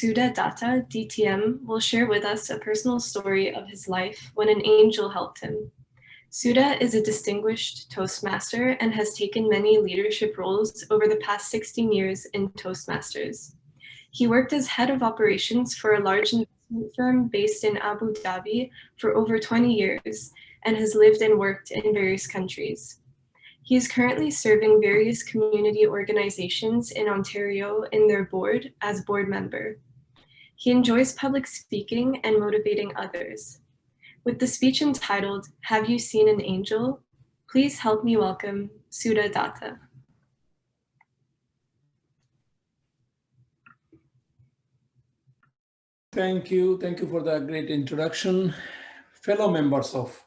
Sudha Datta, DTM, will share with us a personal story of his life when an angel helped him. Sudha is a distinguished toastmaster and has taken many leadership roles over the past 16 years in Toastmasters. He worked as head of operations for a large investment firm based in Abu Dhabi for over 20 years and has lived and worked in various countries. He is currently serving various community organizations in Ontario in their board as board member. He enjoys public speaking and motivating others. With the speech entitled, "Have You Seen an Angel?" Please help me welcome Sudha Datta. Thank you for the great introduction. Fellow members of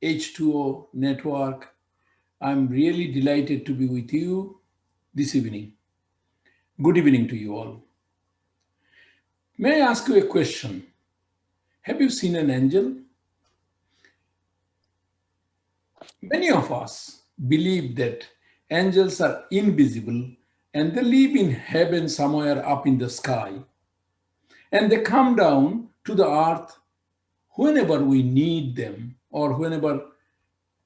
H2O Network, I'm really delighted to be with you this evening. Good evening to you all. May I ask you a question? Have you seen an angel? Many of us believe that angels are invisible and they live in heaven somewhere up in the sky. And they come down to the earth whenever we need them or whenever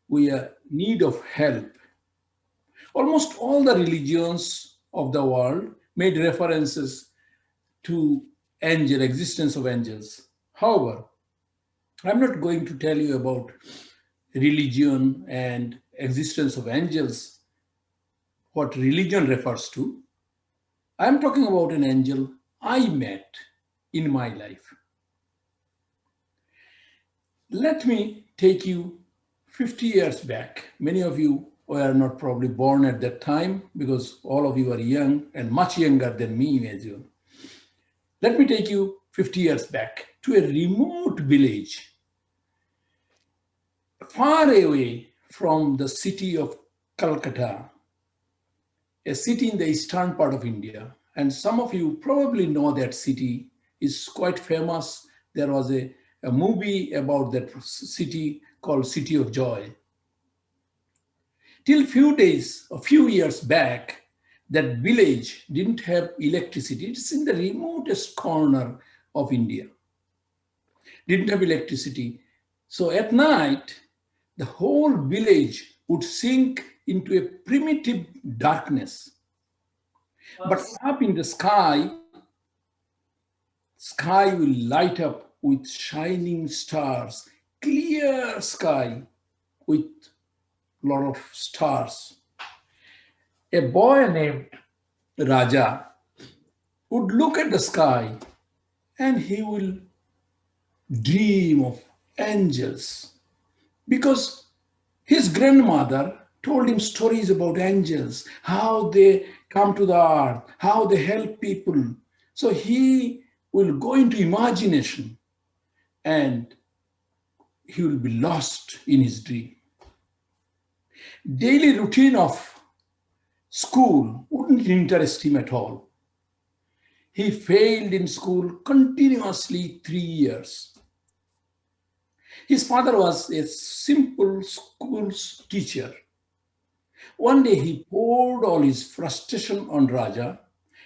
we are in need of help. Almost all the religions of the world made references to existence of angels. However, I'm not going to tell you about religion and existence of angels, what religion refers to. I'm talking about an angel I met in my life. Let me take you 50 years back. Many of you were not probably born at that time because all of you are young and much younger than me, imagine. Let me take you 50 years back to a remote village far away from the city of Calcutta, a city in the eastern part of India. And some of you probably know that city is quite famous. There was a movie about that city called City of Joy. Till a few years back, that village didn't have electricity. It's in the remotest corner of India. Didn't have electricity. So at night, the whole village would sink into a primitive darkness. But up in the sky will light up with shining stars, clear sky with a lot of stars. A boy named Raja would look at the sky and he will dream of angels because his grandmother told him stories about angels, how they come to the earth, how they help people. So he will go into imagination and he will be lost in his dream. Daily routine of school wouldn't interest him at all. He failed in school continuously 3 years. His father was a simple school teacher. One day he poured all his frustration on Raja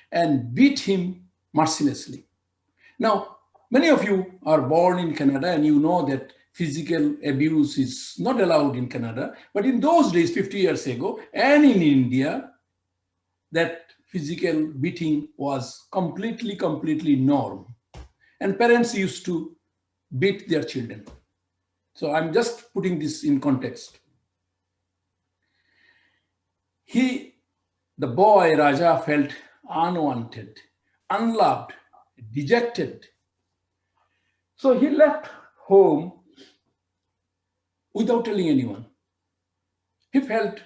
and beat him mercilessly. Now, many of you are born in Canada and you know that physical abuse is not allowed in Canada. But in those days, 50 years ago, and in India, that physical beating was completely norm. And parents used to beat their children. So I'm just putting this in context. The boy Raja felt unwanted, unloved, dejected. So he left home without telling anyone. He felt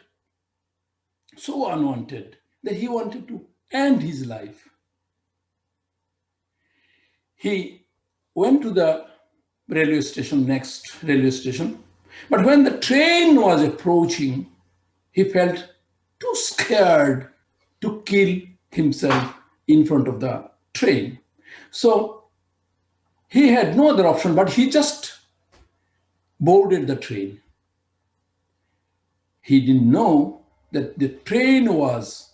so unwanted that he wanted to end his life. He went to the next railway station, but when the train was approaching, he felt too scared to kill himself in front of the train. So he had no other option, but he just boarded the train. He didn't know that the train was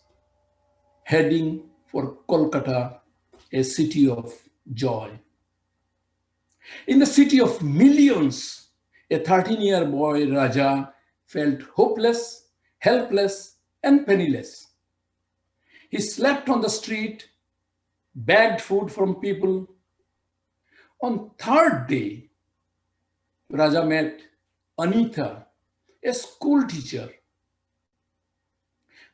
heading for Kolkata, a city of joy. In the city of millions, a 13-year boy, Raja, felt hopeless, helpless, and penniless. He slept on the street, begged food from people. On third day, Raja met Anita, a school teacher.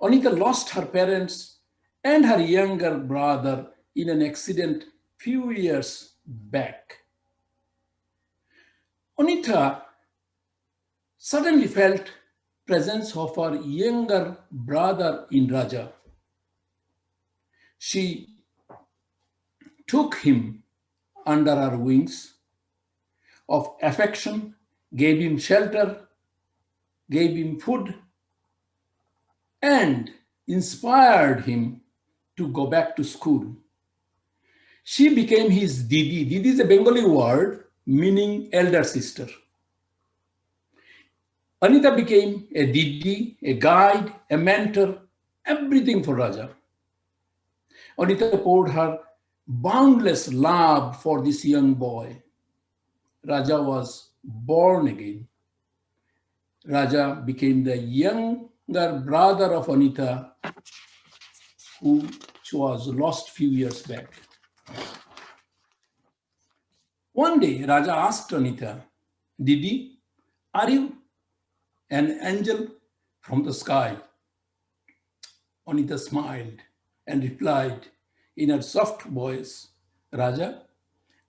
Anita lost her parents and her younger brother in an accident few years back. Anita suddenly felt presence of her younger brother in Raja. She took him under her wings of affection, gave him shelter, gave him food, and inspired him to go back to school. She became his Didi. Didi is a Bengali word meaning elder sister. Anita became a Didi, a guide, a mentor, everything for Raja. Anita poured her boundless love for this young boy. Raja was born again. Raja became the younger brother of Anita, who was lost few years back. One day, Raja asked Anita, Didi, are you an angel from the sky? Anita smiled and replied in her soft voice, Raja,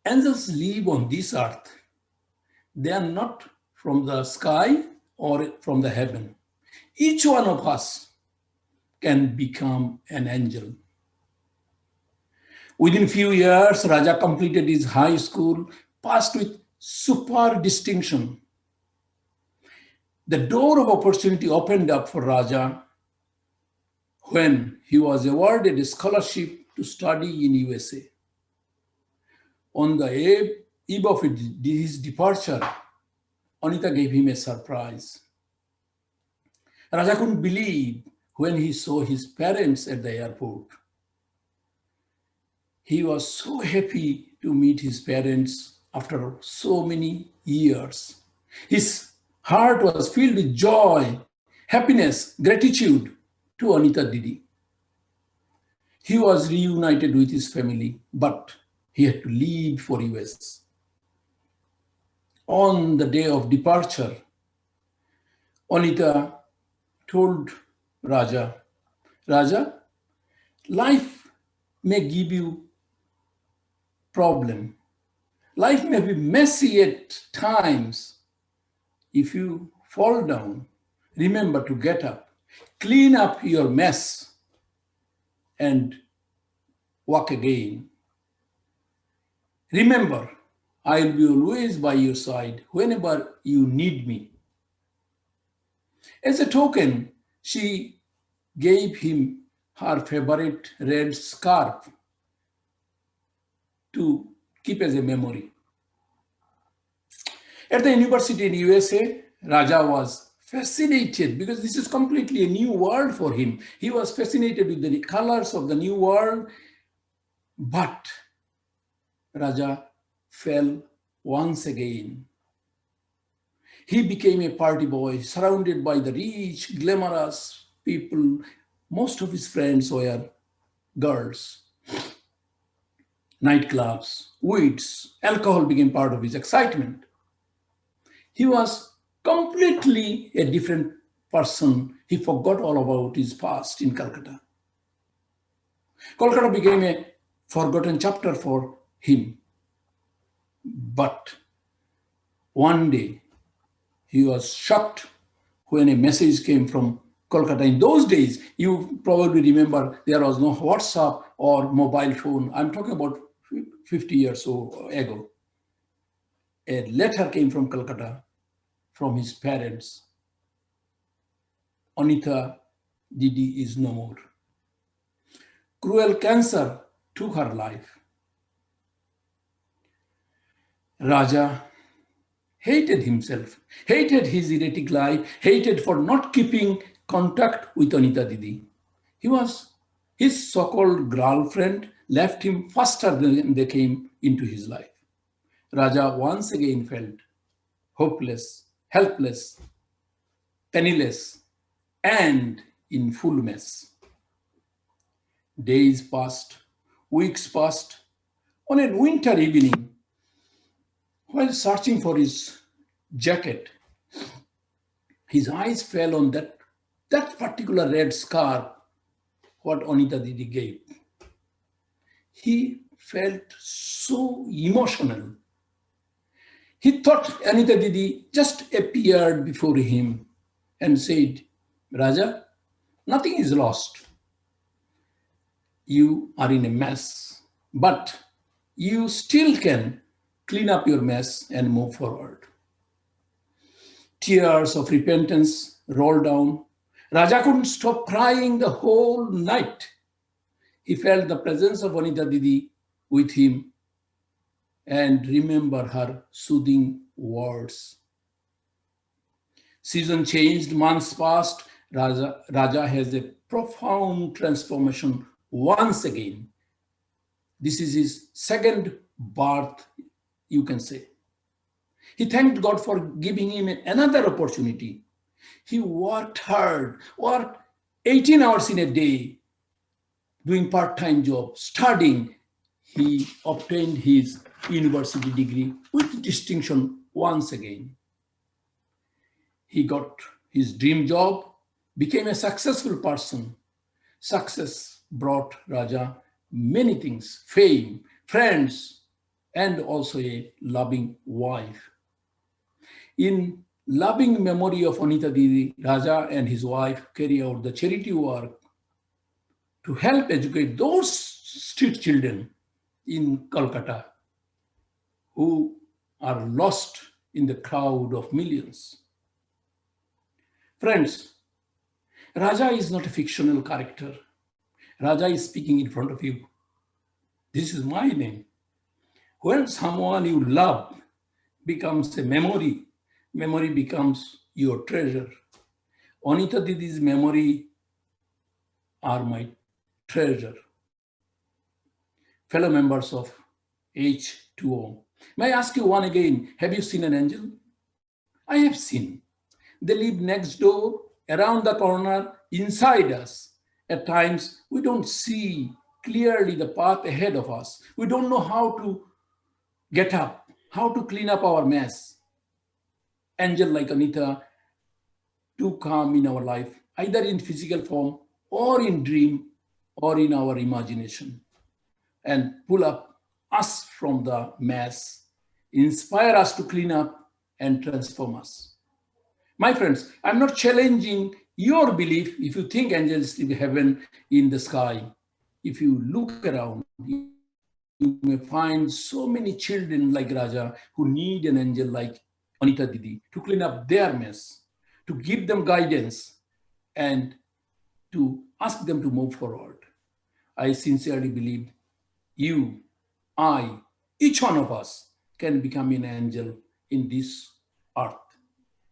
angels live on this earth. They are not from the sky or from the heaven. Each one of us can become an angel. Within few years, Raja completed his high school, passed with super distinction. The door of opportunity opened up for Raja when he was awarded a scholarship to study in USA. On the eve of his departure, Anita gave him a surprise. Raja couldn't believe when he saw his parents at the airport. He was so happy to meet his parents after so many years. His heart was filled with joy, happiness, gratitude to Anita Didi. He was reunited with his family, but he had to leave for US. On the day of departure, Anita told Raja, Raja, life may give you problem. Life may be messy at times. If you fall down, remember to get up, clean up your mess, and walk again. Remember, I'll be always by your side whenever you need me. As a token, she gave him her favorite red scarf to keep as a memory. At the university in USA, Raja was fascinated because this is completely a new world for him. He was fascinated with the colors of the new world, but Raja fell once again. He became a party boy surrounded by the rich, glamorous people. Most of his friends were girls. Nightclubs, weeds, alcohol became part of his excitement. He was completely a different person. He forgot all about his past in Calcutta. Kolkata became a forgotten chapter for him. But one day, he was shocked when a message came from Kolkata. In those days, you probably remember there was no WhatsApp or mobile phone. I'm talking about 50 years ago. A letter came from Calcutta from his parents. Anita Didi is no more. Cruel cancer took her life. Raja hated himself, hated his erratic life, hated for not keeping contact with Anita Didi. His so-called girlfriend left him faster than they came into his life. Raja once again felt hopeless, helpless, penniless, and in full mess. Days passed, weeks passed. On a winter evening, while searching for his jacket, his eyes fell on that particular red scarf what Anita Didi gave. He felt so emotional. He thought Anita Didi just appeared before him and said, Raja, nothing is lost. You are in a mess, but you still can clean up your mess and move forward. Tears of repentance rolled down. Raja couldn't stop crying the whole night. He felt the presence of Anita Didi with him and remember her soothing words. Season changed, months passed. Raja has a profound transformation once again. This is his second birth, you can say. He thanked God for giving him another opportunity. He worked hard, worked 18 hours in a day, doing part-time job, studying. He obtained his university degree with distinction once again. He got his dream job, became a successful person. Success brought Raja many things, fame, friends, and also a loving wife. In loving memory of Anita Didi, Raja and his wife carry out the charity work to help educate those street children in Kolkata who are lost in the crowd of millions. Friends, Raja is not a fictional character. Raja is speaking in front of you. This is my name. When someone you love becomes a memory, memory becomes your treasure. Anita Didi's memory are my treasure. Fellow members of H2O, may I ask you one again, have you seen an angel? I have seen. They live next door, around the corner, inside us. At times, we don't see clearly the path ahead of us. We don't know how to get up, how to clean up our mess. Angel like Anita do come in our life, either in physical form or in dream or in our imagination, and pull up us from the mess, inspire us to clean up and transform us. My friends, I'm not challenging your belief if you think angels live heaven in the sky. If you look around, you may find so many children like Raja who need an angel like Anita Didi to clean up their mess, to give them guidance, and to ask them to move forward. I sincerely believe you, I, each one of us can become an angel in this earth.